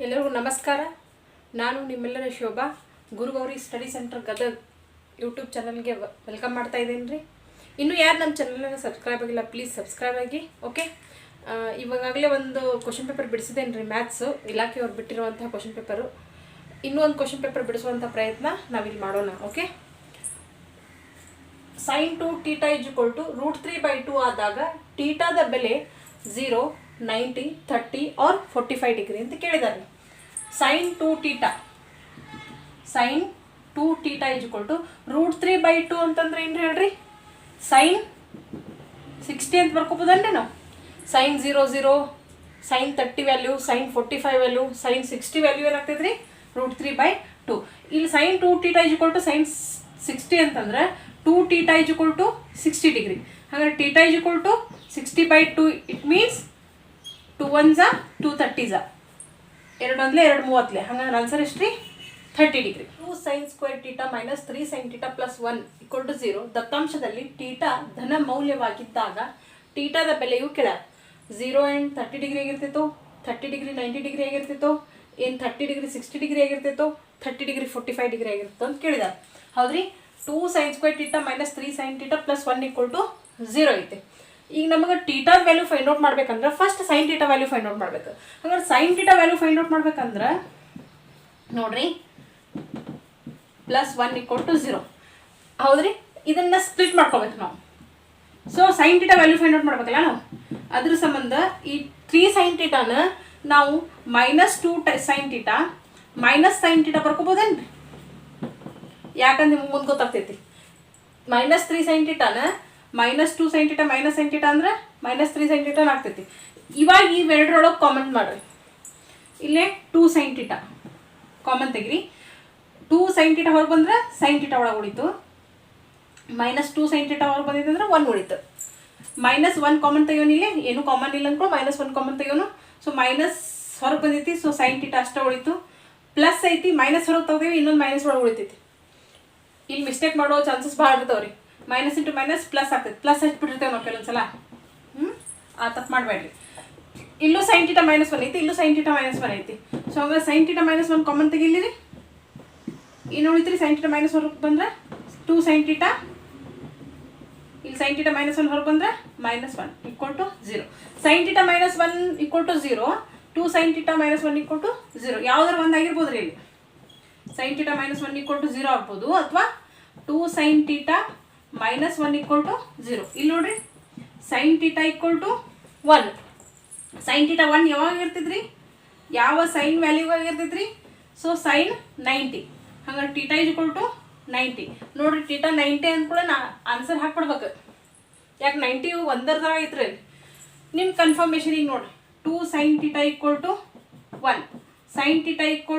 ಎಲ್ಲರಿಗೂ ನಮಸ್ಕಾರ. ನಾನು ನಿಮ್ಮೆಲ್ಲರ Shobha. Gurugauri study centre Gadag YouTube ಚಾನಲ್ಗೆ ವೆಲ್ಕಮ್ ಮಾಡ್ತಾ ಇದ್ದೀನಿ ರೀ. ಇನ್ನೂ ಯಾರು ನಮ್ಮ ಚಾನಲ್ನ ಸಬ್ಸ್ಕ್ರೈಬ್ ಆಗಿಲ್ಲ, ಪ್ಲೀಸ್ ಸಬ್ಸ್ಕ್ರೈಬ್ ಆಗಿ. ಓಕೆ, ಇವಾಗಲೇ ಒಂದು ಕ್ವಶನ್ ಪೇಪರ್ ಬಿಡಿಸಿದ್ದೇನೆ ರೀ, ಮ್ಯಾಥ್ಸು ಇಲಾಖೆಯವ್ರು ಬಿಟ್ಟಿರುವಂತಹ ಕ್ವಶನ್ ಪೇಪರು. ಇನ್ನೂ ಒಂದು ಕ್ವಶನ್ ಪೇಪರ್ ಬಿಡಿಸುವಂಥ ಪ್ರಯತ್ನ ನಾವಿಲ್ಲಿ ಮಾಡೋಣ. ಓಕೆ, sin 2θ √3/2 ಆದಾಗ ಥೀಟಾದ ಬೆಲೆ 0, 90, 30 ಆರ್ 45 ಡಿಗ್ರಿ ಅಂತ ಕೇಳಿದ್ದಾರೆ. sin 2θ √3/2 ಅಂತಂದ್ರೆ ಏನು ಹೇಳ್ರಿ? sin 60 ಅಂತ ಬರ್ಕೋಬೋದನ್ರಿ ನಾವು. sin 0, sin 30 value, sin 45 value, sin 60 value ಏನಾಗ್ತೈತೆ ರೀ? √3/2. ಇಲ್ಲಿ sin 2θ sin 60 ಅಂತಂದ್ರೆ 2θ 60 ಡಿಗ್ರಿ. ಹಾಗಾದ್ರೆ θ 60/2, ಇಟ್ ಮೀನ್ಸ್ 2 1s 2 30s, 2 1 2 30. ಹಾಗಾದ್ರೆ ಆನ್ಸರ್ ಎಷ್ಟು ರೀ? 30 ಡಿಗ್ರಿ. 2 sin square θ - 3 sin θ + 1 = 0. ದತ್ತಾಂಶದಲ್ಲಿ θ ಧನ ಮೌಲ್ಯವಾಗಿದ್ದಾಗ θದ ಬೆಲೆಯು ಕೆಳ 0 and 30 ಡಿಗ್ರಿ ಆಗಿರ್ತಿತ್ತು, 30 ಡಿಗ್ರಿ 90 ಡಿಗ್ರಿ ಆಗಿರ್ತಿತ್ತು, ಏನು 30 ಡಿಗ್ರಿ 60 ಡಿಗ್ರಿ ಆಗಿರ್ತಿತ್ತು, 30 ಡಿಗ್ರಿ 45 ಡಿಗ್ರಿ ಆಗಿರ್ತಿತ್ತು ಅಂತ ಕೇಳಿದ್ದಾರೆ. ಹೌದ್ರಿ? 2 sin square θ - 3 sin θ + 1 = 0 ಐತೆ. ಈಗ ನಮಗೆ ಥೀಟಾದ ವ್ಯಾಲ್ಯೂ ಫೈಂಡ್ ಔಟ್ ಮಾಡ್ಬೇಕಂದ್ರೆ first sin θ value find out ಮಾಡ್ಬೇಕು. ಹಾಗಾದ್ರೆ sin θ ವ್ಯಾಲ್ಯೂ ಫೈಂಡ್ ಔಟ್ ಮಾಡ್ಬೇಕಂದ್ರೆ ನೋಡ್ರಿ, +1 = 0. ಹೌದ್ರಿ? ಇದನ್ನ ಸ್ಪ್ಲಿಟ್ ಮಾಡ್ಕೋಬೇಕು ನಾವು. So sin θ value find out ಮಾಡ್ಬೇಕಲ್ಲ ನಾವು. ಅದ್ರ ಸಂಬಂಧ ಈ 3 sin θನ ನಾವು -2 sin θ sin θ ಬರ್ಕೋಬೋದೇನ್ರಿ? ಯಾಕಂದ್ರೆ ನಿಮ್ಗೆ ಮುಂದೆ ಗೊತ್ತಾಗ್ತೈತಿ. -3 sin θನ -2 sin θ sin θ ಅಂದ್ರೆ -3 sin θ ಆಗ್ತೈತಿ. ಇವಾಗ ಇವೆರಡರೊಳಗೆ ಕಾಮನ್ ಮಾಡ್ರಿ. ಇಲ್ಲೇ 2 sin θ ಕಾಮನ್ ತೆಗಿರಿ. 2 sin θ ಹೊರಗೆ ಬಂದ್ರೆ sin θ ಒಳಗೆ ಉಳಿತು, -2 sin θ ಹೊರಗೆ ಬಂದಿತ್ತು ಅಂದ್ರೆ 1 ಉಳಿತು. -1 ಕಾಮನ್ ತೆಗಿಯೋನು, ಇಲ್ಲಿ ಏನು ಕಾಮನ್ ಇಲ್ಲ ಅನ್ಕೊ, -1 ಕಾಮನ್ ತೆಗಿಯೋನು. ಸೊ ಮೈನಸ್ ಹೊರಗೆ ಬಂದೈತಿ, ಸೊ sin θ ಅಷ್ಟೇ ಉಳಿತು. ಪ್ಲಸ್ ಐತಿ, ಮೈನಸ್ ಹೊರಗೆ ತೆಗ್ದೇವಿ, ಇನ್ನೊಂದು ಮೈನಸ್ ಒಳಗೆ ಉಳಿತೈತಿ. ಇಲ್ಲಿ ಮಿಸ್ಟೇಕ್ ಮಾಡೋ ಚಾನ್ಸಸ್ ಭಾಳ ಇರ್ತಾವ್ರಿ. ಮೈನಸ್ ಇಂಟು ಮೈನಸ್ ಪ್ಲಸ್ ಆಗ್ತೈತಿ. ಪ್ಲಸ್ ಹಚ್ಬಿಟ್ಟಿರ್ತೇವೆ ನಾವು ಕೆಲವೊಂದ್ಸಲ. ಆ ತಪ್ಪು ಮಾಡಬೇಡ್ರಿ. ಇಲ್ಲೂ sin θ -1 ಐತಿ, ಇಲ್ಲೂ sin θ -1 ಐತಿ. ಸೊ ಹಂಗಾರೆ sin θ -1 ಕಾಮನ್ ತೆಗಿಲಿರಿ. ಇನ್ನು ಉಳಿತ್ರಿ sin θ - ಹೊರಗೆ ಬಂದ್ರೆ 2 sin θ, ಇಲ್ಲಿ sin θ -1 ಹೊರಗೆ ಬಂದ್ರೆ -1 = 0. sin θ -1 = 0, 2 sin θ -1 = 0. ಯಾವ್ದಾರು ಒಂದು ಆಗಿರ್ಬೋದ್ರಿ. ಇಲ್ಲಿ sin θ -1 = 0 ಆಗ್ಬೋದು, ಅಥವಾ 2 sin θ -1 = 0. ಇಲ್ಲಿ ನೋಡ್ರಿ, sin θ = 1. sin θ 1 ಯಾವಾಗ ಇರ್ತಿದ್ರಿ? ಯಾವ ಸೈನ್ ವ್ಯಾಲ್ಯೂ ಆಗಿರ್ತೈತ್ರಿ? So sin 90. ಹಂಗಾರೆ θ 90. ನೋಡ್ರಿ, θ 90 ಅಂದ್ಕೂಡ ನಾ ಆನ್ಸರ್ ಹಾಕ್ಬಿಡ್ಬೇಕು. ಯಾಕೆ 90 ಒಂದರ ಥರ ಐತ್ರಿ. ನಿಮ್ಮ ಕನ್ಫರ್ಮೇಷನಿಗೆ ನೋಡ್ರಿ, 2 sin θ = 1, sin θ =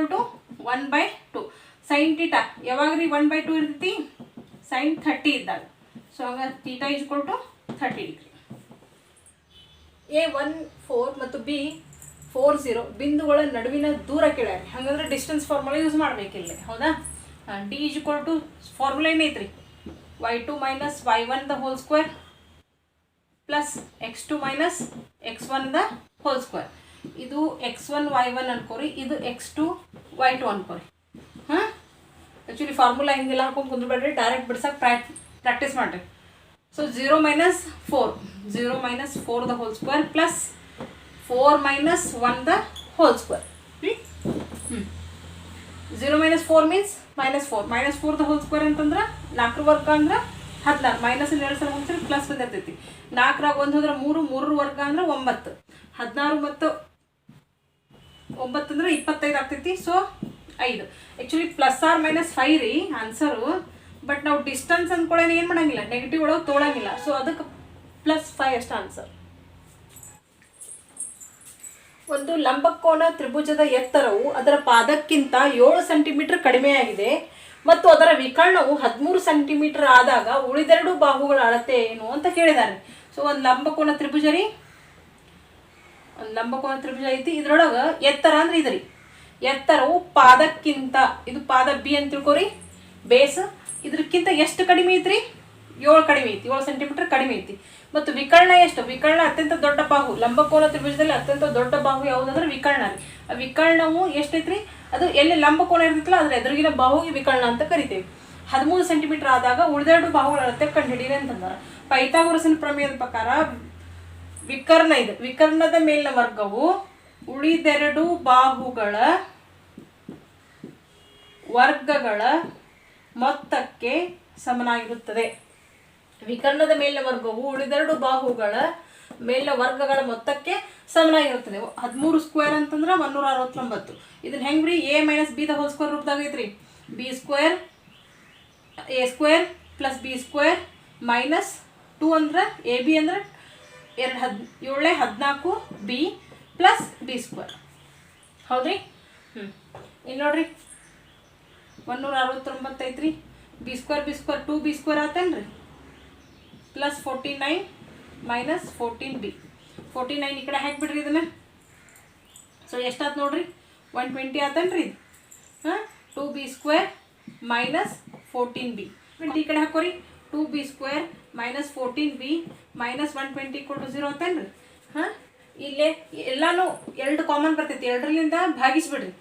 1/2. sin θ ಯಾವಾಗ ರೀ 1/2 ಇರ್ತೈತಿ? sin 30 ಇದ್ದಾಗ. ಸೊ ಹಂಗಾರೆ θ = 30 ಡಿಗ್ರಿ. A14 ಮತ್ತು B40 ಬಿಂದುಗಳ ನಡುವಿನ ದೂರ ಕೇಳ್ಯಾರಿ. ಹಾಗಂದ್ರೆ ಡಿಸ್ಟೆನ್ಸ್ ಫಾರ್ಮುಲಾ ಯೂಸ್ ಮಾಡ್ಬೇಕಿಲ್ಲ. ಹೌದಾ? D = formula ಏನೈತ್ರಿ? y2 - y1² + x2 - x1² ಇದು x1 y1 ಅನ್ಕೋರಿ, ಇದು x2 y2 ಅನ್ಕೋರಿ. ಆ್ಯಕ್ಚುಲಿ ಫಾರ್ಮುಲಾ ಹಿಂಗೆಲ್ಲ ಹಾಕೊಂಡು ಕುಂದ್ರಬೇಡ್ರಿ, ಡೈರೆಕ್ಟ್ ಬಿಡ್ಸಕ್ಕೆ ಪ್ರಾಕ್ಟೀಸ್ ಮಾಡಿರಿ. ಸೊ 0 - 4, 0 - 4² + 4 - 1² 0 - 4 ಮೀನ್ಸ್ -4, -4² ಅಂತಂದ್ರೆ 4 ವರ್ಗ ಅಂದ್ರೆ 16, ಮೈನಸ್ 2 ಸಲ ಹೋಗ್ತಾರೆ, ಪ್ಲಸ್ ಬಂದಿರ್ತೈತಿ. 4ರಾಗ 1 ಹೋದ್ರೆ 3, 3 ವರ್ಗ ಅಂದ್ರೆ 9, 16 ಮತ್ತು 9 ಅಂದ್ರೆ 25 ಆಗ್ತೈತಿ. ಸೊ 5. ಆ್ಯಕ್ಚುಲಿ +or-5 ರೀ ಆನ್ಸರು. ಬಟ್ ನಾವು ಡಿಸ್ಟೆನ್ಸ್ ಅಂದ್ಕೊಳ್ಳೋಣ ಏನು ಮಾಡಂಗಿಲ್ಲ, ನೆಗೆಟಿವ್ ಒಳಗೆ ತೊಗೊಳಂಗಿಲ್ಲ. ಸೊ ಅದಕ್ಕೆ +5 ಅಷ್ಟು ಆನ್ಸರ್. ಒಂದು ಲಂಬಕೋನ ತ್ರಿಭುಜದ ಎತ್ತರವು ಅದರ ಪಾದಕ್ಕಿಂತ 7 ಸೆಂಟಿಮೀಟರ್ ಕಡಿಮೆಯಾಗಿದೆ ಮತ್ತು ಅದರ ವಿಕರ್ಣವು 13 ಸೆಂಟಿಮೀಟರ್ ಆದಾಗ ಉಳಿದೆರಡು ಬಾಹುಗಳ ಅಳತೆ ಏನು ಅಂತ ಕೇಳಿದ್ದಾರೆ. ಸೊ ಒಂದು ಲಂಬಕೋನ ತ್ರಿಭುಜ ರೀ, ಒಂದು ಲಂಬಕೋನ ತ್ರಿಭುಜ ಐತಿ. ಇದ್ರೊಳಗೆ ಎತ್ತರ ಅಂದ್ರೆ ಇದ್ರಿ, ಎತ್ತರವು ಪಾದಕ್ಕಿಂತ, ಇದು ಪಾದ B ಅಂತ ತಿಳ್ಕೊರಿ, ಬೇಸ್. ಇದಕ್ಕಿಂತ ಎಷ್ಟು ಕಡಿಮೆ ಐತ್ರಿ? 7 ಕಡಿಮೆ ಐತಿ, 7 ಸೆಂಟಿಮೀಟರ್ ಕಡಿಮೆ ಐತಿ. ಮತ್ತು ವಿಕರ್ಣ ಎಷ್ಟು? ವಿಕರ್ಣ ಅತ್ಯಂತ ದೊಡ್ಡ ಬಾಹು. ಲಂಬಕೋನ ತ್ರಿಭುಜದಲ್ಲಿ ಅತ್ಯಂತ ದೊಡ್ಡ ಬಾಹು ಯಾವುದಂದ್ರೆ ವಿಕರ್ಣ ರೀ. ಆ ವಿಕರ್ಣವು ಎಷ್ಟೈತ್ರಿ? ಅದು ಎಲ್ಲಿ ಲಂಬಕೋನ ಇರ್ತೈತಲ್ಲ ಅದ್ರ ಎದುರಿಗಿನ ಬಾಹುಗೆ ವಿಕರ್ಣ ಅಂತ ಕರಿತೇವೆ. 13 ಸೆಂಟಿಮೀಟರ್ ಆದಾಗ ಉಳಿದೆರಡು ಬಾಹುಗಳ ಅಳತೆ ಕಂಡುಹಿಡಿಯಿರಿ ಅಂತಂದಾರ. ಪೈಥಾಗೋರಸನ ಪ್ರಮೇಯದ ಪ್ರಕಾರ ವಿಕರ್ಣ ಇದೆ. ವಿಕರ್ಣದ ಮೇಲಿನ ವರ್ಗವು ಉಳಿದೆರಡು ಬಾಹುಗಳ ವರ್ಗಗಳ ಮೊತ್ತಕ್ಕೆ ಸಮನಾಗಿರುತ್ತದೆ. ವಿಕರ್ಣದ ಮೇಲಿನ ವರ್ಗವು ಉಳಿದೆರಡು ಬಾಹುಗಳ ಮೇಲಿನ ವರ್ಗಗಳ ಮೊತ್ತಕ್ಕೆ ಸಮನಾಗಿರುತ್ತದೆ. 13 ಸ್ಕ್ವೇರ್ ಅಂತಂದ್ರೆ 169. ಇದನ್ನ ಹೆಂಗ್ರಿ? a minus B the whole square ರೂಪದಾಗ ಐತ್ರಿ. B square a square plus B square minus 2 ಅಂದ್ರೆ ಎ ಬಿ ಅಂದ್ರೆ 7 14 ಬಿ ಪ್ಲಸ್ ಬಿ ಸ್ಕ್ವೇರ್. ಹೌದ್ರಿ? ಇಲ್ಲಿ ನೋಡ್ರಿ 169 ಐತ್ರಿ. ಬಿ ಸ್ಕ್ವೇರ್ 2 ಬಿ ಸ್ಕ್ವೇರ್ ಆತೇನ್ರಿ ಪ್ಲಸ್ 49 ಮೈನಸ್ 14 ಬಿ. 49 ಈ ಕಡೆ ಹಾಕ್ಬಿಡ್ರಿ ಇದನ್ನ. ಸೊ ಎಷ್ಟಾಯ್ತು ನೋಡ್ರಿ? 120 ಆತೇನ್ರಿ ಇದು. 2 ಬಿ ಸ್ಕ್ವೇರ್ ಮೈನಸ್ 14 ಬಿ. 20 ಈ ಕಡೆ ಹಾಕೋರಿ. 2 B square minus 14 B minus 120 = 0 ಆತೇನ್ರಿ. ಇಲ್ಲೇ ಎಲ್ಲಾನು 2 ಕಾಮನ್ ಬರ್ತೈತಿ. 2ರಿಂದ ಭಾಗಿಸ್ಬಿಡ್ರಿ.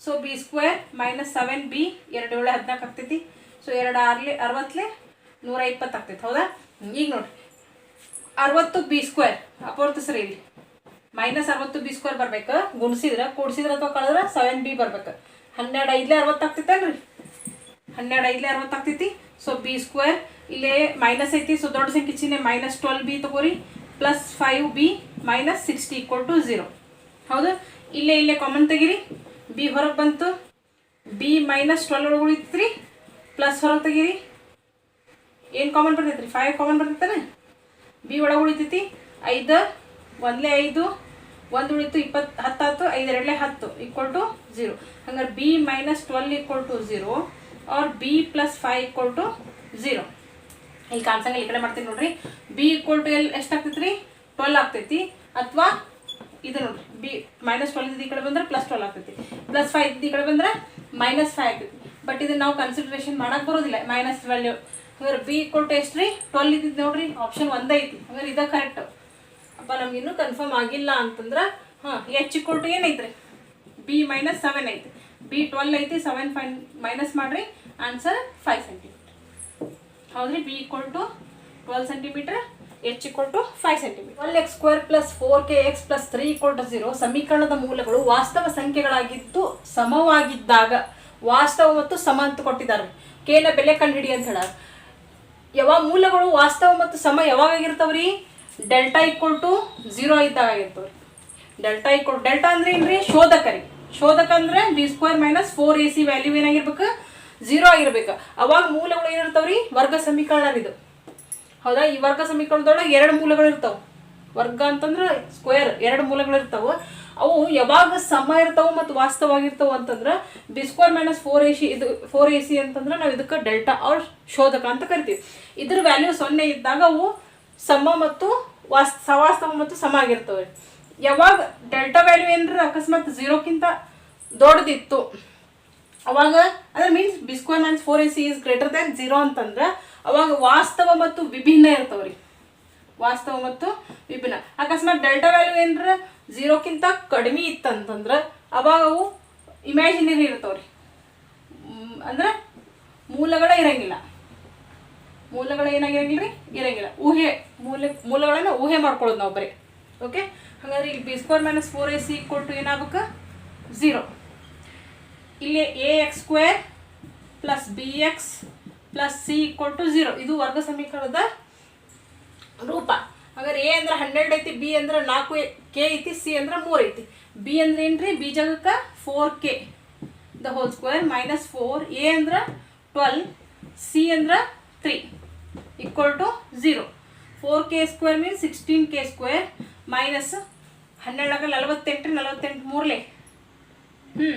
So B square minus 7 B 2 7 14 ಆಗ್ತೈತಿ. ಸೊ 2 6 60 120 ಆಗ್ತೈತಿ. ಹೌದಾ? ಈಗ ನೋಡ್ರಿ 60 ಬಿ ಸ್ಕ್ವೇರ್ ಅಪವರ್ತಿಸ್ರಿ. ಇಲ್ಲಿ ಮೈನಸ್ 60 ಬಿ ಸ್ಕ್ವೇರ್ ಬರ್ಬೇಕು. ಗುಣಿಸಿದ್ರೆ ಕೂಡಿಸಿದ್ರೆ ಅಥವಾ ಕಳೆದ್ರೆ 7 ಬಿ ಬರ್ಬೇಕು. 12 5 60 ಆಗ್ತೈತಲ್ರಿ. 12 5 60 ಆಗ್ತೈತಿ. ಸೊ ಬಿ ಸ್ಕ್ವೇರ್ ಇಲ್ಲೇ ಮೈನಸ್ ಐತಿ. ಸೊ ದೊಡ್ಡ ಸಂಖ್ಯೆ ಚಿಹ್ನೆ ಮೈನಸ್ 12 ಬಿ ತಗೋರಿ ಪ್ಲಸ್ 5 ಬಿ ಮೈನಸ್ 60 = 0. ಹೌದು? ಇಲ್ಲೇ ಕಾಮನ್ ತೆಗಿರಿ. ಬಿ ಹೊರಗೆ ಬಂತು. ಬಿ ಮೈನಸ್ 12 ಒಳಗೆ ಉಳಿತ್ರಿ. ಪ್ಲಸ್ ಹೊರಗೆ ತೆಗೀರಿ. ಏನು ಕಾಮನ್ ಬರ್ತೈತ್ರಿ? 5 ಕಾಮನ್ ಬರ್ತೈತಾನೆ. ಬಿ ಒಳಗೆ ಉಳಿತೈತಿ 5 1 5 1 ಉಳಿತು 20 10 ಆಯ್ತು. 5 2 10 = 0. ಹಂಗಾರೆ B minus 12 = 0 or B plus 5 = 0. ಇಲ್ಲಿ ಕಾಣಿಸಂಗಿಲ್ಲ. ಈ ಕಡೆ ಮಾಡ್ತೀನಿ ನೋಡ್ರಿ. ಬಿ = ಎಷ್ಟಾಗ್ತೈತಿ ರೀ? 12 ಆಗ್ತೈತಿ. ಅಥವಾ ಇದು ನೋಡ್ರಿ ಬಿ ಮೈನಸ್ 12 ಈ ಕಡೆ ಬಂದ್ರೆ ಪ್ಲಸ್ 12 ಆಗ್ತೈತಿ. ಪ್ಲಸ್ 5 ಈ ಕಡೆ ಬಂದ್ರೆ ಮೈನಸ್ 5 ಆಗ್ತೈತಿ. ಬಟ್ ಇದನ್ನ ನಾವು ಕನ್ಸಿಡರೇಷನ್ ಮಾಡಕ್ಕೆ ಬರೋದಿಲ್ಲ. Minus value. ಹಂಗಾರೆ ಬಿ = ಎಷ್ಟು ರೀ? 12 ಇದ್ದಿದ್ದು ನೋಡ್ರಿ. ಆಪ್ಷನ್ 1 ಐತಿ. ಹಂಗಾರೆ ಇದ ಕರೆಕ್ಟ್. ಅಪ್ಪ ನಮ್ಗೆ ಇನ್ನೂ ಕನ್ಫರ್ಮ್ ಆಗಿಲ್ಲ ಅಂತಂದ್ರೆ ಎಚ್ = ಏನೈತ್ರಿ? ಬಿ ಮೈನಸ್ 7 ಐತಿ. ಬಿ 12 ಐತಿ. 7 ಮೈನಸ್ ಮಾಡ್ರಿ. Answer 5 centimetre. ಹೌದ್ರಿ? B = 12 centimetre. H = 5 centimetre. 12x² + 4kx + 3 = 0 ಸಮೀಕರಣದ ಮೂಲಗಳು ವಾಸ್ತವ ಸಂಖ್ಯೆಗಳಾಗಿದ್ದು ಸಮವಾಗಿದ್ದಾಗ ವಾಸ್ತವ ಮತ್ತು ಸಮ ಅಂತ ಕೊಟ್ಟಿದ್ದಾರೆ. ಕೆ ನ ಬೆಲೆ ಕಂಡುಹಿಡಿ ಅಂತ ಹೇಳ. ಯಾವ ಮೂಲಗಳು ವಾಸ್ತವ ಮತ್ತು ಸಮ ಯಾವಾಗ ಆಗಿರ್ತಾವ್ರಿ? ಡೆಲ್ಟಾ = 0 ಇದ್ದಾಗ ಆಗಿರ್ತಾವ್ರಿ. ಡೆಲ್ಟಾ ಅಂದ್ರೆ ಏನ್ರಿ? ಶೋಧಕ ರೀ. ಶೋಧಕ ಅಂದ್ರೆ b² - 4ac ವ್ಯಾಲ್ಯೂ ಏನಾಗಿರ್ಬೇಕು? 0 ಆಗಿರ್ಬೇಕು. ಅವಾಗ ಮೂಲಗಳು ಏನಿರ್ತಾವ್ರಿ? ವರ್ಗ ಸಮೀಕರಣ ಇದು. ಹೌದಾ? ಈ ವರ್ಗ ಸಮೀಕರಣದೊಳಗೆ 2 ಮೂಲಗಳು ಇರ್ತಾವೆ. ವರ್ಗ ಅಂತಂದ್ರೆ ಸ್ಕ್ವೇರ್. 2 ಮೂಲಗಳು ಇರ್ತಾವೆ. ಅವು ಯಾವಾಗ ಸಮ ಇರ್ತಾವೆ ಮತ್ತು ವಾಸ್ತವವಾಗಿರ್ತಾವೆ ಅಂತಂದ್ರೆ b² - 4ac. ಇದು 4ac ಅಂತಂದ್ರೆ ನಾವು ಇದಕ್ಕೆ ಡೆಲ್ಟಾ ಅವ್ರ ಶೋಧಕ ಅಂತ ಕರಿತೀವಿ. ಇದ್ರ ವ್ಯಾಲ್ಯೂ 0 ಇದ್ದಾಗ ಅವು ಸಮ ಮತ್ತು ಸವಾಸ್ತವ ಮತ್ತು ಸಮ ಆಗಿರ್ತವೆ. ಯಾವಾಗ ಡೆಲ್ಟಾ ವ್ಯಾಲ್ಯೂ ಏನ್ರ ಅಕಸ್ಮಾತ್ 0ಕ್ಕಿಂತ ದೊಡ್ಡದಿತ್ತು ಅವಾಗ ಅದ್ರ ಮೀನ್ಸ್ b² - 4ac > 0 ಅಂತಂದ್ರೆ ಅವಾಗ ವಾಸ್ತವ ಮತ್ತು ವಿಭಿನ್ನ ಇರ್ತಾವ್ರಿ. ವಾಸ್ತವ ಮತ್ತು ವಿಭಿನ್ನ. ಅಕಸ್ಮಾತ್ ಡೆಲ್ಟಾ ವ್ಯಾಲ್ಯೂ ಏನ್ರ 0ಕ್ಕಿಂತ ಕಡಿಮೆ ಇತ್ತಂತಂದ್ರೆ ಅವಾಗ ಅವು ಇಮ್ಯಾಜಿನರಿ ಇರ್ತಾವ್ರಿ. ಅಂದ್ರೆ ಮೂಲಗಳ ಇರಂಗಿಲ್ಲ. ಮೂಲಗಳು ಏನಾಗಿರಂಗಿಲ್ಲ ರೀ? ಇರಂಗಿಲ್ಲ. ಊಹೆ ಮೂಲಗಳನ್ನ ಊಹೆ ಮಾಡ್ಕೊಳ್ಳೋದು ನಾವು ಬರೀ. ಓಕೆ? ಹಾಗಾದ್ರೆ ಇಲ್ಲಿ b² - 4ac = ಏನಾಗಬೇಕು? 0. ಇಲ್ಲಿ ax² + bx + c = 0. ಇದು ವರ್ಗ ಸಮೀಕರಣದ ರೂಪ. ಹಾಗಾದ್ರೆ a ಅಂದ್ರೆ 12 ಐತಿ. b ಅಂದ್ರೆ 4 k ಐತಿ. c ಅಂದ್ರೆ 3 ಐತಿ. b ಅಂದ್ರೆ ಏನ್ರಿ? b ಜಾಗಕ್ಕೆ 4k the whole square minus 4. a ಅಂದ್ರೆ 12. c ಅಂದ್ರೆ 3 = 0. 4k² means 16k² minus 12 48 48 3 3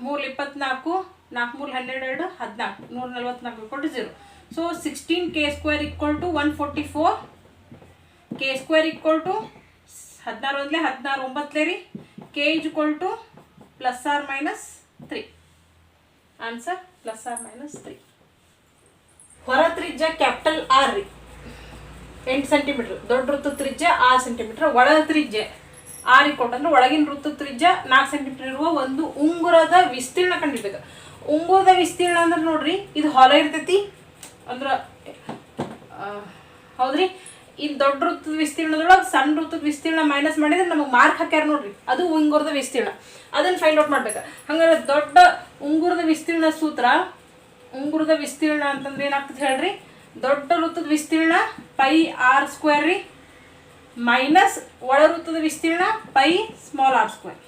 24 4 3 12 14 144 = 0. So 16k² = 144. k² = 16 1 16 9 ರೀ. k = ±3. ಆನ್ಸರ್ ±3. ಹೊರ ತ್ರಿಜ್ಯ ಕ್ಯಾಪಿಟಲ್ R ರೀ. 8 ಸೆಂಟಿಮೀಟ್ರ್. ದೊಡ್ಡ ವೃತ್ತದ ತ್ರಿಜ್ಯ 6 ಸೆಂಟಿಮೀಟ್ರ್. ಒಳ ತ್ರಿಜ್ಯ 6 ಕೊಟ್ಟು ಅಂದ್ರೆ ಒಳಗಿನ ವೃತ್ತದ ತ್ರಿಜ್ಯ 4 ಸೆಂಟಿಮೀಟ್ರ್ ಇರುವ ಒಂದು ಉಂಗುರದ ವಿಸ್ತೀರ್ಣ ಕಂಡಿಡ್ಬೇಕು. ಉಂಗುರದ ವಿಸ್ತೀರ್ಣ ಅಂದ್ರೆ ನೋಡ್ರಿ, ಇದು ಹೊಲ ಇರ್ತೈತಿ ಅಂದ್ರೆ ಹೌದ್ರಿ. ಇದು ದೊಡ್ಡ ವೃತ್ತದ ವಿಸ್ತೀರ್ಣದೊಳಗೆ ಸಣ್ಣ ವೃತ್ತದ ವಿಸ್ತೀರ್ಣ ಮೈನಸ್ ಮಾಡಿದ್ರೆ ನಮಗೆ ಮಾರ್ಕ್ ಹಾಕ್ಯಾರ ನೋಡ್ರಿ, ಅದು ಉಂಗುರದ ವಿಸ್ತೀರ್ಣ. ಅದನ್ನು ಫೈಂಡ್ ಔಟ್ ಮಾಡ್ಬೇಕು. ಹಂಗಾರೆ ದೊಡ್ಡ ಉಂಗುರದ ವಿಸ್ತೀರ್ಣ ಸೂತ್ರ, ಉಂಗುರದ ವಿಸ್ತೀರ್ಣ ಅಂತಂದ್ರೆ ಏನಾಗ್ತದೆ ಹೇಳ್ರಿ, ದೊಡ್ಡ ವೃತ್ತದ ವಿಸ್ತೀರ್ಣ ಪೈ ಆರ್ ಸ್ಕ್ವೇರ್ ರೀ ಮೈನಸ್ ಒಳ ವೃತ್ತದ ವಿಸ್ತೀರ್ಣ ಪೈ ಸ್ಮಾಲ್ ಆರ್ ಸ್ಕ್ವೇರ್.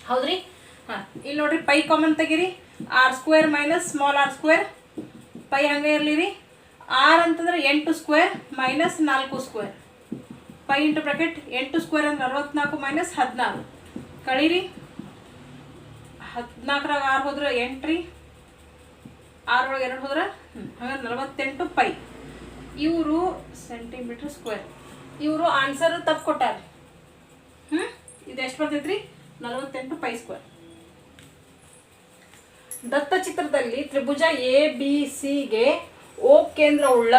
ಹೌದ್ರಿ. ಹಾಂ, ಇಲ್ಲಿ ನೋಡ್ರಿ ಪೈ ಕಾಮನ್ ತೆಗೀರಿ. R square minus small R square. Pi ಹಂಗೆ ಇರಲಿ ರೀ. ಆರ್ ಅಂತಂದ್ರೆ 8 square minus 4 square. Pi into bracket 8 square ಅಂದ್ರೆ 64 ಮೈನಸ್ 16 ಕಳೀರಿ. 14ರಾಗ 6 ಹೋದ್ರೆ 8 ರೀ, 6 ಒಳಗೆ 2 ಹೋದ್ರೆ ಹಂಗಾರೆ 48 ಪೈ. ಇವರು ಸೆಂಟಿಮೀಟ್ರ್ ಸ್ಕ್ವೇರ್. ಇವರು ಆನ್ಸರ್ ತಪ್ಪು ಕೊಟ್ಟಾರ. ಇದು ಎಷ್ಟು ಬರ್ತೈತ್ರಿ? 48 ಪೈ ಸ್ಕ್ವೇರ್. ದತ್ತ ಚಿತ್ರದಲ್ಲಿ ತ್ರಿಭುಜ ಎ ಬಿ ಸಿಗೆ ಓ ಕೇಂದ್ರವುಳ್ಳ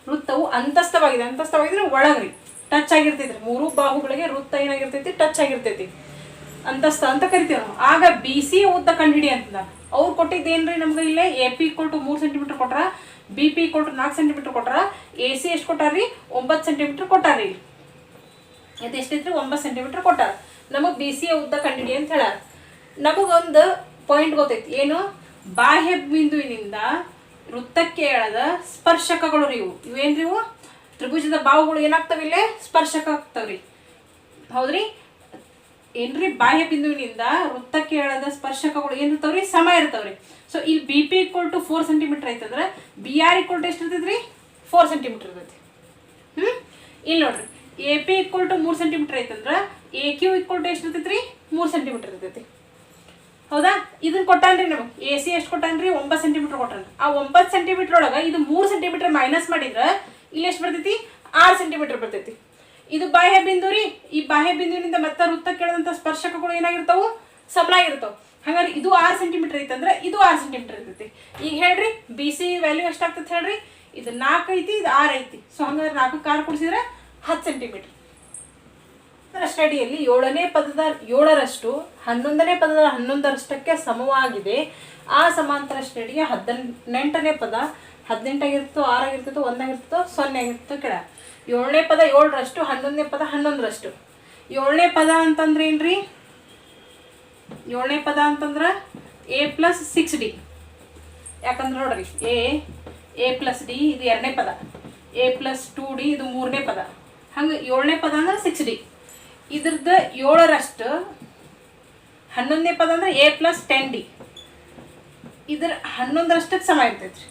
ವೃತ್ತವು ಅಂತಸ್ಥವಾಗಿದ್ರೆ ಒಳಗ್ರಿ ಟಚ್ ಆಗಿರ್ತೈತ್ರಿ. 3 ಬಾಹುಗಳಿಗೆ ವೃತ್ತ ಏನಾಗಿರ್ತೈತಿ? ಟಚ್ ಆಗಿರ್ತೈತಿ. ಅಂತಸ್ಥ ಅಂತ ಕರಿತೀವಿ ನಾವು. ಆಗ ಬಿ ಸಿ ಉದ್ದ ಕಂಡುಹಿಡಿ ಅಂತ ಅವ್ರು ಕೊಟ್ಟಿದ್ದೇನ್ರಿ ನಮ್ಗೆ ಇಲ್ಲೇ ಎ ಪಿ = 3 ಸೆಂಟಿಮೀಟ್ರ್ ಕೊಟ್ರ, ಬಿ ಪಿ = 4 ಸೆಂಟಿಮೀಟ್ರ್ ಕೊಟ್ರ, ಎ ಸಿ ಎಷ್ಟು ಕೊಟ್ಟಾರ್ರಿ? 9 ಸೆಂಟಿಮೀಟ್ರ್ ಕೊಟ್ಟಾರ್ರಿ. ಇದು ಎಷ್ಟೈತ್ರಿ? 9 ಸೆಂಟಿಮೀಟ್ರ್ ಕೊಟ್ಟಾರ. ನಮಗೆ ಬಿ ಸಿ ಉದ್ದ ಕಂಡುಹಿಡಿ ಅಂತ ಹೇಳ. ನಮಗೊಂದು ಪಾಯಿಂಟ್ ಗೊತ್ತೈತಿ, ಏನು? ಬಾಹ್ಯ ಬಿಂದುವಿನಿಂದ ವೃತ್ತಕ್ಕೆ ಎಳೆದ ಸ್ಪರ್ಶಕಗಳು ರೀ ಇವೇನ್ರಿ? ಇವು ತ್ರಿಭುಜದ ಬಾಹುಗಳು ಏನಾಗ್ತಾವ? ಇಲ್ಲೇ ಸ್ಪರ್ಶಕ ಆಗ್ತಾವ್ರಿ. ಹೌದ್ರಿ. ಏನ್ರಿ? ಬಾಹ್ಯ ಬಿಂದುವಿನಿಂದ ವೃತ್ತಕ್ಕೆ ಎಳೆದ ಸ್ಪರ್ಶಕಗಳು ಏನಿರ್ತಾವ್ರಿ? ಸಮ ಇರ್ತಾವ್ರಿ. ಸೊ ಇಲ್ಲಿ ಬಿ ಪಿ = 4 ಸೆಂಟಿಮೀಟ್ರ್ ಐತಂದ್ರೆ ಬಿ ಆರ್ = ಎಷ್ಟು ಇರ್ತೈತ್ರಿ? 4 ಸೆಂಟಿಮೀಟ್ರ್ ಇರ್ತೈತಿ. ಇಲ್ಲಿ ನೋಡ್ರಿ, ಎ ಪಿ = 3 ಸೆಂಟಿಮೀಟ್ರ್ ಐತಂದ್ರೆ ಎ ಕ್ಯೂ = ಎಷ್ಟು ಇರ್ತೈತ್ರಿ? 3 ಸೆಂಟಿಮೀಟ್ರ್ ಇರ್ತೈತಿ. ಹೌದಾ? ಇದನ್ನ ಕೊಟ್ಟಾನ್ರಿ ನಮಗೆ. ಎ ಸಿ ಎಷ್ಟು ಕೊಟ್ಟಾನ್ರಿ? 9 ಸೆಂಟಿಮೀಟ್ರ್ ಕೊಟ್ಟಾನ್ರಿ. ಆ 9 ಸೆಂಟಿಮೀಟ್ರ್ ಒಳಗೆ ಇದು 3 ಸೆಂಟಿಮೀಟ್ರ್ ಮೈನಸ್ ಮಾಡಿದ್ರೆ ಇಲ್ಲಿ ಎಷ್ಟು ಬರ್ತೈತಿ? 6 ಸೆಂಟಿಮೀಟ್ರ್ ಬರ್ತೈತಿ. ಇದು ಬಾಹ್ಯ ಬಿಂದು ರೀ. ಈ ಬಾಹ್ಯ ಬಿಂದುವಿನಿಂದ ಮತ್ತೆ ವೃತ್ತಕ್ಕೆ ಎಳೆದಂಥ ಸ್ಪರ್ಶಕಗಳು ಏನಾಗಿರ್ತಾವು? ಸಮನಾಗಿರ್ತಾವೆ. ಹಾಗಾದ್ರೆ ಇದು 6 ಸೆಂಟಿಮೀಟ್ರ್ ಐತಂದ್ರೆ ಇದು 6 ಸೆಂಟಿಮೀಟ್ರ್ ಇರ್ತೈತಿ. ಈಗ ಹೇಳ್ರಿ ಬಿ ಸಿ ವ್ಯಾಲ್ಯೂ ಎಷ್ಟಾಗ್ತೈತೆ ಹೇಳ್ರಿ? ಇದು 4 ಐತಿ, ಇದು 6 ಐತಿ. ಸೊ ಹಂಗಾದ್ರೆ 4 6 ಕೂಡಿಸಿದ್ರೆ 10 ಸೆಂಟಿಮೀಟ್ರ್. ಸ್ಟಡಿಯಲ್ಲಿ 7ನೇ ಪದದ 7ರಷ್ಟು 11ನೇ ಪದದ 11ರಷ್ಟಕ್ಕೆ ಸಮವಾಗಿದೆ. ಆ ಸಮಾಂತರ ಶ್ರೇಣಿಗೆ 18ನೇ ಪದ 18 ಆಗಿರ್ತೋ, 6 ಆಗಿರ್ತೈತೋ, 1 ಆಗಿರ್ತೋ, 0 ಆಗಿರ್ತೋ ಕೆಳ. 7ನೇ ಪದ 7ರಷ್ಟು, 11ನೇ ಪದ 11ರಷ್ಟು. 7ನೇ ಪದ ಅಂತಂದ್ರೆ ಏನ್ರಿ? 7ನೇ ಪದ ಅಂತಂದ್ರೆ a + 6d. ಯಾಕಂದ್ರೆ ನೋಡ್ರಿ a + d ಇದು 2ನೇ ಪದ, a + 2d ಇದು 3ನೇ ಪದ. ಹಂಗೆ 7ನೇ ಪದ ಅಂದ್ರೆ 6d. ಇದ್ರದ್ದು 7ರಷ್ಟು 11ನೇ ಪದ ಅಂದ್ರೆ a + 10d. ಇದ್ರ 11ರಷ್ಟಕ್ಕೆ ಸಮ ಇರ್ತೈತ್ರಿ.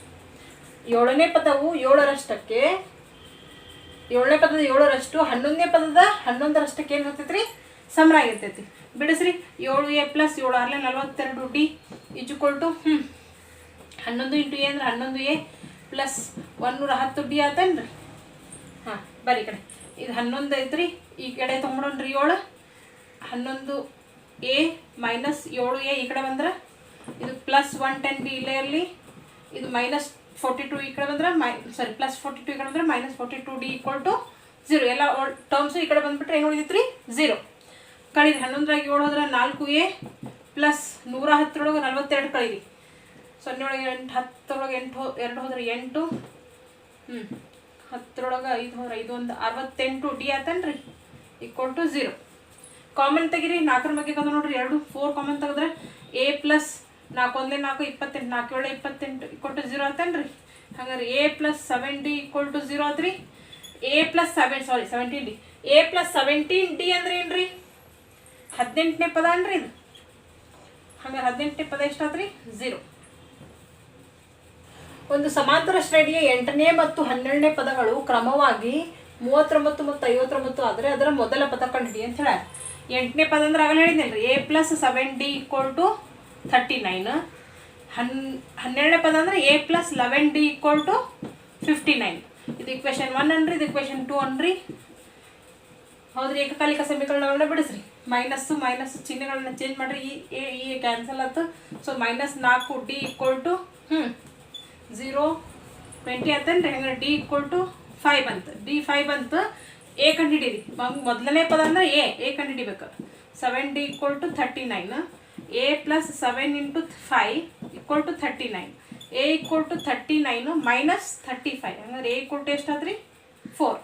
7ನೇ ಪದವು 7ರಷ್ಟಕ್ಕೆ, 7ನೇ ಪದದ 7ರಷ್ಟು 11ನೇ ಪದದ 11ರಷ್ಟಕ್ಕೆ ಏನು ಇರ್ತೈತ್ರಿ? ಸಮನಾಗಿರ್ತೈತಿ. ಬಿಡಿಸ್ರಿ. 7a + 7 6 42d = 11 × a ಅಂದ್ರೆ 11a + 110d ಆತೇನ್ರಿ? ಹಾಂ, ಬರೀ ಕಡೆ ಇದು 11 ಐತ್ರಿ. ಈ ಕಡೆ ತೊಗೊಂಡ್ರಿ 7, 11a - 7a ಈ ಕಡೆ ಬಂದ್ರೆ ಇದು +110d ಇಲ್ಲೇ ಇರಲಿ. ಇದು -42 ಈ ಕಡೆ ಬಂದ್ರೆ +42 ಈ ಕಡೆ ಬಂದ್ರೆ -42d = 0. ಎಲ್ಲ ಟರ್ಮ್ಸು ಈ ಕಡೆ ಬಂದ್ಬಿಟ್ರೆ ಏನು ಉಳಿದೈತ್ರಿ? 0. ಕಳೀರಿ. 11ರಾಗ 7 ಹೋದ್ರೆ 4a + 110 42 ಕಳೀರಿ. 0 ಒಳಗೆ 8, 10 ಒಳಗೆ 8 2 ಹೋದ್ರೆ 8, 10 ಒಳಗೆ 5 ಹೋದ್ರೆ 5 1 68d ಆತನ್ರಿ = 0. ಕಾಮನ್ ತೆಗಿರಿ. 4ರ ಬಗ್ಗೆ ಬಂದು ನೋಡ್ರಿ 2 4 ಕಾಮನ್ ತೆಗೆದ್ರೆ a + 4 1 4 28 4 7 28 = 0 ಆತನ್ರಿ. ಹಂಗಾರೆ a + 7d = 0 ಆತ್ರಿ. a + 17d. a + 17d ಅಂದ್ರೆ ಏನ್ರಿ? 18ನೇ ಪದ ಅನ್ರಿ ಇದು. ಹಂಗಾರೆ 18ನೇ ಪದ ಎಷ್ಟಾತ್ರಿ? 0. ಒಂದು ಸಮಾಂತರ ಶ್ರೇಣಿಯ 8ನೇ ಮತ್ತು 12ನೇ ಪದಗಳು ಕ್ರಮವಾಗಿ 39 ಮತ್ತು 59 ಆದರೆ ಅದರ ಮೊದಲ ಪದ ಕಂಡುಹಿಡಿ ಅಂತ ಹೇಳ. 8ನೇ ಪದ ಅಂದ್ರೆ ಆಗಲೇ ಹೇಳಿದ್ನಲ್ರಿ, a + 7d = 39. 12ನೇ ಪದ ಅಂದ್ರೆ a + 11d = 59. ಇದು ಇಕ್ವೇಷನ್ 1 ಅನ್ರಿ, ಇದು ಇಕ್ವೇಷನ್ 2 ಅನ್ರಿ. ಹೌದ್ರಿ. ಏಕಕಾಲಿಕ ಸಮೀಕರಣಗಳನ್ನ ಬಿಡಿಸ್ರಿ. ಮೈನಸ್ ಚಿಹ್ನೆಗಳನ್ನ ಚೇಂಜ್ ಮಾಡಿರಿ. ಈ ಕ್ಯಾನ್ಸಲ್ ಆಯ್ತು. ಸೊ -4d = 0, 20 ಆತನ್ರಿ. ಹಂಗಾರೆ ಡಿ ಈಕ್ವಲ್ ಟು 5 ಬಂತು. ಡಿ 5 ಬಂತು. ಎ ಕಂಡುಹಿಡೀರಿ. ಮೊದಲನೇ ಪದ ಅಂದ್ರೆ ಎ ಕಂಡುಹಿಡಿಬೇಕು. 7D equal to 39. A plus 7 into 5 equal to 39. A equal to 39 minus 35. ಹಂಗಾರೆ ಎ ಈಕ್ವಲ್ ಟು ಎಷ್ಟಾದ್ರಿ 4.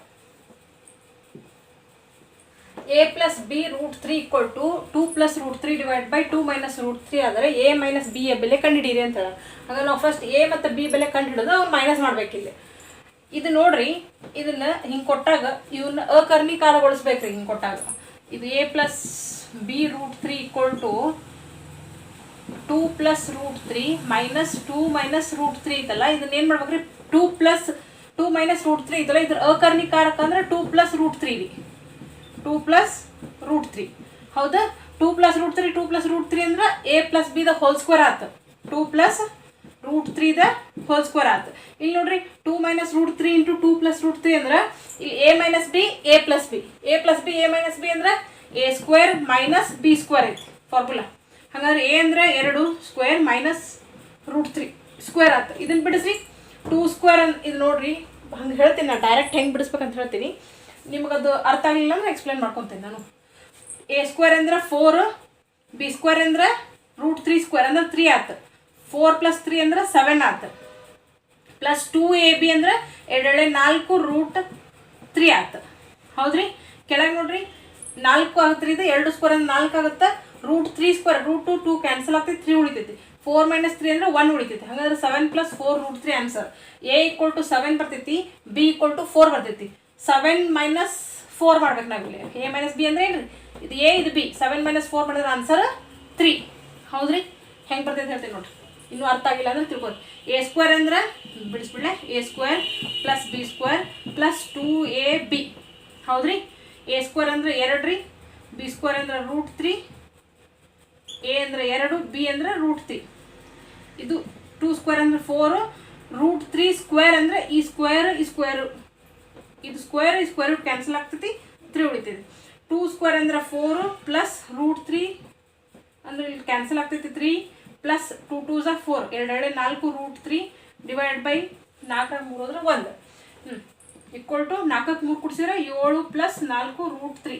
A plus B root 3 equal to 2 plus root 3 divide by 2 minus root 3 ಆದರೆ ಎ ಮೈನಸ್ ಬಿ ಯ ಬೆಲೆ ಕಂಡುಹಿಡೀರಿ ಅಂತ ಹೇಳ. ಹಾಗಾಗಿ ನಾವು ಫಸ್ಟ್ ಎ ಮತ್ತು ಬಿ ಬೆಲೆ ಕಂಡುಹಿಡಿದು ಅವ್ನು ಮೈನಸ್ ಮಾಡ್ಬೇಕಿಲ್ಲ. ಇದು ನೋಡ್ರಿ, ಇದನ್ನ ಹಿಂಗೆ ಕೊಟ್ಟಾಗ ಇವನ್ನ ಅಕರ್ಣೀಕಾರಗೊಳಿಸ್ಬೇಕ್ರಿ. ಹಿಂಗೆ ಕೊಟ್ಟಾಗ ಇದು A plus B root 3 equal to 2 plus root 3 minus 2 minus root 3 ಐತಲ್ಲ, ಇದನ್ನ ಏನು ಮಾಡ್ಬೇಕ್ರಿ, 2 ಪ್ಲಸ್ 2 ಮೈನಸ್ ರೂಟ್ 3 ಐತಲ್ಲ, ಇದ್ರ ಅಕರ್ಣೀಕಾರಕ ಅಂದ್ರೆ 2 ಪ್ಲಸ್ ರೂಟ್ 3 ರೀ. 2 ಪ್ಲಸ್ ರೂಟ್ 3 ಹೌದಾ. 2 ಪ್ಲಸ್ ರೂಟ್ 3 2 ಪ್ಲಸ್ ರೂಟ್ 3 ಅಂದ್ರೆ A plus B the whole square ಆಯ್ತು. 2 plus root 3 the whole square ಆಯ್ತು. ಇಲ್ಲಿ ನೋಡ್ರಿ 2 minus root 3 into 2 plus root 3 ಅಂದ್ರೆ ಇಲ್ಲಿ A minus B A plus B, A plus B A minus B ಅಂದ್ರೆ A square minus B square ಐತಿ formula. ಹಾಗಾದ್ರೆ A ಅಂದ್ರೆ 2 ಸ್ಕ್ವೇರ್ ಮೈನಸ್ ರೂಟ್ 3 ಸ್ಕ್ವೇರ್ ಆಯ್ತು. ಇದನ್ನ ಬಿಡಿಸ್ರಿ. 2 ಸ್ಕ್ವೇರ್ ಇದು ನೋಡ್ರಿ, ಹಂಗೆ ಹೇಳ್ತೀನಿ ನಾನು, ಡೈರೆಕ್ಟ್ ಹೆಂಗೆ ಬಿಡಿಸ್ಬೇಕಂತ ಹೇಳ್ತೀನಿ. ನಿಮಗದು ಅರ್ಥ ಆಗಲಿಲ್ಲ ಅಂದ್ರೆ ಎಕ್ಸ್ಪ್ಲೇನ್ ಮಾಡ್ಕೊತೀನಿ ನಾನು. ಎ ಸ್ಕ್ವೇರ್ ಅಂದ್ರೆ 4, ಬಿ ಸ್ಕ್ವೇರ್ ಅಂದ್ರೆ ರೂಟ್ 3 ಸ್ಕ್ವೇರ್ ಅಂದ್ರೆ 3 ಆಯ್ತು. 4 ಪ್ಲಸ್ 3 ಅಂದ್ರೆ 7 ಆಯ್ತು. ಪ್ಲಸ್ 2ab ಅಂದ್ರೆ 4 ರೂಟ್ 3 ಆಯ್ತು. ಹೌದ್ರಿ. ಕೆಳಗೆ ನೋಡ್ರಿ 4 ಆಗುತ್ತೆ. ಇದು 2 ಸ್ಕ್ವೇರ್ ಅಂದ್ರೆ 4 ಆಗುತ್ತೆ. ರೂಟ್ 3 ಸ್ಕ್ವೇರ್ ರೂಟ್ 2 ಕ್ಯಾನ್ಸಲ್ ಆಗ್ತೈತಿ, 3 ಉಳಿತೈತಿ. 4 ಮೈನಸ್ 3 ಅಂದ್ರೆ 1 ಉಳಿತೈತಿ. ಹಾಗಾದ್ರೆ 7 plus 4 root 3 answer. A equal to 7 ಬರ್ತೈತಿ, ಬಿ ಈಕ್ವಲ್ ಟು 4 ಬರ್ತೈತಿ. 7 ಮೈನಸ್ 4 ಮಾಡ್ಬೇಕು ನಾವಿಲ್ಲಿ. ಎ ಮೈನಸ್ ಬಿ ಅಂದ್ರೆ ಏನ್ರಿ, ಇದು ಎ ಇದು ಬಿ. 7 ಮೈನಸ್ 4 ಮಾಡಿದ್ರೆ ಆನ್ಸರ್ 3. ಹೌದ್ರಿ. ಹೆಂಗೆ ಬರ್ತೈತೆ ಹೇಳ್ತೀನಿ ನೋಡ್ರಿ. ಇನ್ನೂ ಅರ್ಥ ಆಗಿಲ್ಲ ಅಂದ್ರೆ ತಿಳ್ಕೊರಿ. ಎ ಸ್ಕ್ವೇರ್ ಅಂದ್ರೆ ಬಿಡಿಸ್ಬಿಡ್ಲೆ, A square plus B square plus 2ab. ಹೌದ್ರಿ. ಎ ಸ್ಕ್ವೇರ್ ಅಂದ್ರೆ 2 ರೀ, ಬಿ ಸ್ಕ್ವೇರ್ ಅಂದ್ರೆ ರೂಟ್ 3, ಎ ಅಂದ್ರೆ 2, ಬಿ ಅಂದ್ರೆ ರೂಟ್ 3. ಇದು 2 ಸ್ಕ್ವೇರ್ ಅಂದ್ರೆ 4, ರೂಟ್ 3 ಸ್ಕ್ವೇರ್ ಅಂದ್ರೆ ಈ ಸ್ಕ್ವೇರ್ ಈ ಸ್ಕ್ವೇರು, ಇದು ಸ್ಕ್ವೇರ್ ಈ ಸ್ಕ್ವೇರ್ ರೂಟ್ ಕ್ಯಾನ್ಸಲ್ ಆಗ್ತೈತಿ, 3 ಉಳಿತೈತಿ. 2 ಸ್ಕ್ವೇರ್ ಅಂದ್ರೆ 4 ಪ್ಲಸ್ ರೂಟ್ 3 ಅಂದ್ರೆ ಇಲ್ಲಿ ಕ್ಯಾನ್ಸಲ್ ಆಗ್ತೈತಿ 3 ಪ್ಲಸ್ 2 2 4, 2 4 ರೂಟ್ 3 ಡಿವೈಡ್ ಬೈ 4 3 ಹೋದ್ರೆ 1 ಈಕ್ವಲ್ ಟು 4ಕ್ಕೆ 3 ಕೊಡ್ಸಿದ್ರೆ 7 ಪ್ಲಸ್ 4 ರೂಟ್ 3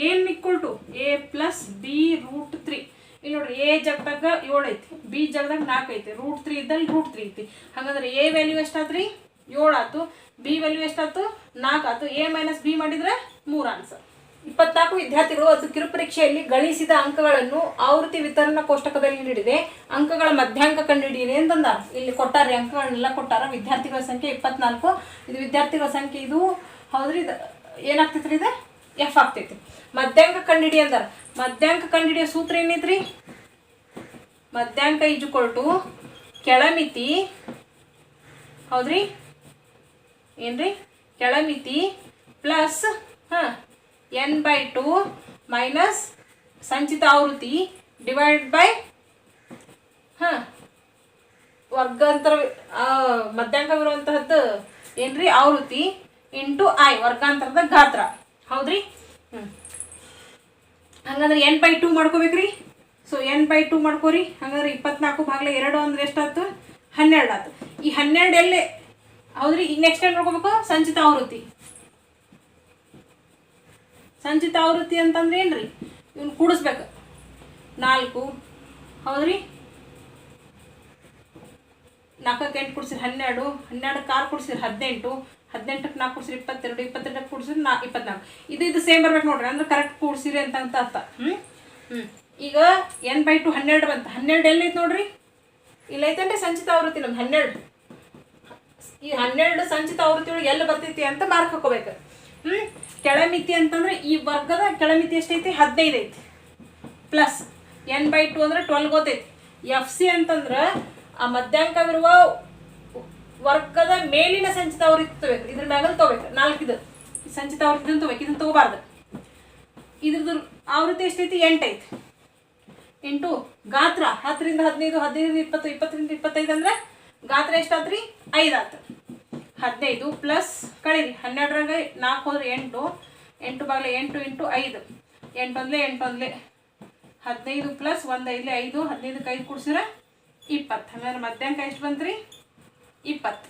ಏನು equal to A plus B root 3. ಇಲ್ಲಿ ನೋಡ್ರಿ ಎ ಜಾಗದಾಗ 7 ಐತಿ, ಬಿ ಜಾಗದಾಗ 4 ಐತಿ, ರೂಟ್ 3 ಇದ್ದಲ್ಲಿ ರೂಟ್ 3 ಐತಿ. ಹಾಗಾದ್ರೆ ಎ ವ್ಯಾಲ್ಯೂ ಎಷ್ಟಾದ್ರಿ 7 ಆಯ್ತು, ಬಿ ವ್ಯಾಲ್ಯೂ ಎಷ್ಟಾಯ್ತು 4 ಆಯ್ತು. ಎ ಮೈನಸ್ ಬಿ ಮಾಡಿದ್ರೆ 3 ಆನ್ಸರ್. 24 ವಿದ್ಯಾರ್ಥಿಗಳು ಅದು ಕಿರುಪರೀಕ್ಷೆಯಲ್ಲಿ ಗಳಿಸಿದ ಅಂಕಗಳನ್ನು ಆವೃತ್ತಿ ವಿತರಣಾ ಕೋಷ್ಟಕದಲ್ಲಿ ನೀಡಿದೆ. ಅಂಕಗಳ ಮಧ್ಯಾಂಕ ಕಂಡುಹಿಡಿಯಿರಿ ಅಂತಂದಾರ. ಇಲ್ಲಿ ಕೊಟ್ಟಾರೆ, ಅಂಕಗಳನ್ನೆಲ್ಲ ಕೊಟ್ಟಾರ. ವಿದ್ಯಾರ್ಥಿಗಳ ಸಂಖ್ಯೆ 24. ಇದು ವಿದ್ಯಾರ್ಥಿಗಳ ಸಂಖ್ಯೆ. ಇದು ಹೌದ್ರಿ. ಇದು ಏನಾಗ್ತೈತ್ರಿ, ಇದು ಎಫ್ ಆಗ್ತೈತಿ. ಮಧ್ಯಾಂಕ ಕಂಡುಹಿಡಿ ಅಂದಾರ. ಮಧ್ಯಾಂಕ ಕಂಡುಹಿಡಿಯೋ ಸೂತ್ರ ಏನೈತ್ರಿ, ಮಧ್ಯಾಂಕ ಈಜ್ಕೊಲ್ ಟು ಕೆಳಮಿತಿ. ಹೌದ್ರಿ. ಏನ್ರಿ, ಕೆಳಮಿತಿ ಪ್ಲಸ್ n/2 ಮೈನಸ್ ಸಂಚಿತ ಆವೃತ್ತಿ ಡಿವೈಡ್ ಬೈ ವರ್ಗಾಂತರ ಮಧ್ಯಾಂಕವಿರುವಂತಹದ್ದು ಏನ್ರಿ ಆವೃತ್ತಿ ಇಂಟು ಐ ವರ್ಗಾಂತರದ ಗಾತ್ರ. ಹೌದ್ರಿ. ಹಂಗಂದ್ರೆ n/2 ಮಾಡ್ಕೋಬೇಕ್ರಿ. So n/2 ಮಾಡ್ಕೋರಿ. ಹಂಗಂದ್ರೆ 24 ಭಾಗಲೆ 2 ಅಂದ್ರೆ ಎಷ್ಟಾಯ್ತು 12 ಆಯ್ತು. ಈ 12 ಎಲ್ಲೇ ಹೌದ್ರಿ. ಈಗ ನೆಕ್ಸ್ಟ್ ಏನು ಮಾಡ್ಕೋಬೇಕು, ಸಂಚಿತ ಆವೃತ್ತಿ. ಸಂಚಿತ ಆವೃತ್ತಿ ಅಂತಂದ್ರೆ ಏನ್ರಿ, ಇವ್ನು ಕೂಡಿಸ್ಬೇಕು 4. ಹೌದ್ರಿ. 4ಕ್ಕೆ 8 ಕೂಡಿಸಿರಿ 12, 12ಕ್ಕೆ 6 ಕೂಡಿಸಿರಿ 18, 18ಕ್ಕೆ 4 ಕೂಡಿಸಿರಿ 22, 22ಕ್ಕೆ ಕೂಡಿಸಿರಿ 24. ಇದು ಸೇಮ್ ಬರ್ಬೇಕು ನೋಡ್ರಿ, ಅಂದ್ರೆ ಕರೆಕ್ಟ್ ಕೂಡಿಸಿರಿ ಅಂತ ಅರ್ಥ. ಈಗ n/2 12 ಬಂತು. 12 ಎಲ್ಲೈತೆ ನೋಡ್ರಿ, ಇಲ್ಲ ಐತೇನ್ರಿ ಸಂಚಿತ ಆವೃತ್ತಿ ನಮ್ದು 12. ಈ 12 ಸಂಚಿತ ಆವೃತ್ತಿ ಒಳಗೆ ಎಲ್ಲಿ ಬರ್ತೈತಿ ಅಂತ ಮಾರ್ಕ್ ಹಾಕೋಬೇಕು. ಕೆಳಮಿತಿ ಅಂತಂದ್ರೆ ಈ ವರ್ಗದ ಕೆಳಮಿತಿ ಎಷ್ಟೈತಿ 15 ಐತಿ. ಪ್ಲಸ್ n/2 ಅಂದ್ರೆ 12 ಗೊತ್ತೈತಿ. ಎಫ್ ಸಿ ಅಂತಂದ್ರೆ ಆ ಮಧ್ಯಾಂಕವಿರುವ ವರ್ಗದ ಮೇಲಿನ ಸಂಚಿತ ಆವೃತ್ತಿ ತಗೋಬೇಕು. ಇದ್ರ ಮ್ಯಾಗಲ್ ತಗೋಬೇಕು 4. ಇದು ಸಂಚಿತ ಆವೃತ್ತಿ ಇದನ್ನು ತಗೋಬೇಕು, ಇದನ್ನು ತಗೋಬಾರ್ದು. ಇದ್ರದ್ದು ಆವೃತ್ತಿ ಎಷ್ಟೈತಿ 8 ಐತಿ. ಇಂಟು ಗಾತ್ರ 10 ರಿಂದ 15, 15 ರಿಂದ 20, 20 ರಿಂದ 25 ಅಂದ್ರೆ ಗಾತ್ರ ಎಷ್ಟಾತ್ರಿ 5 ಆಯ್ತು. 15 ಪ್ಲಸ್ ಕಳೀರಿ 12ರಾಗ 4 ಹೋದ್ರೆ 8, 8 ಭಾಗಲೆ 8 ಇಂಟು 5, 8 ಒಂದ್ಲೆ 8 ಒಂದ್ಲೆ 15 ಪ್ಲಸ್ 1 5, 15ಕ್ಕೆ 5 ಕೂಡಿಸಿದ್ರೆ 20. ಹಂಗಾದ್ರೆ ಮಧ್ಯಾಂಕ ಎಷ್ಟು ಬಂತ್ರಿ 20.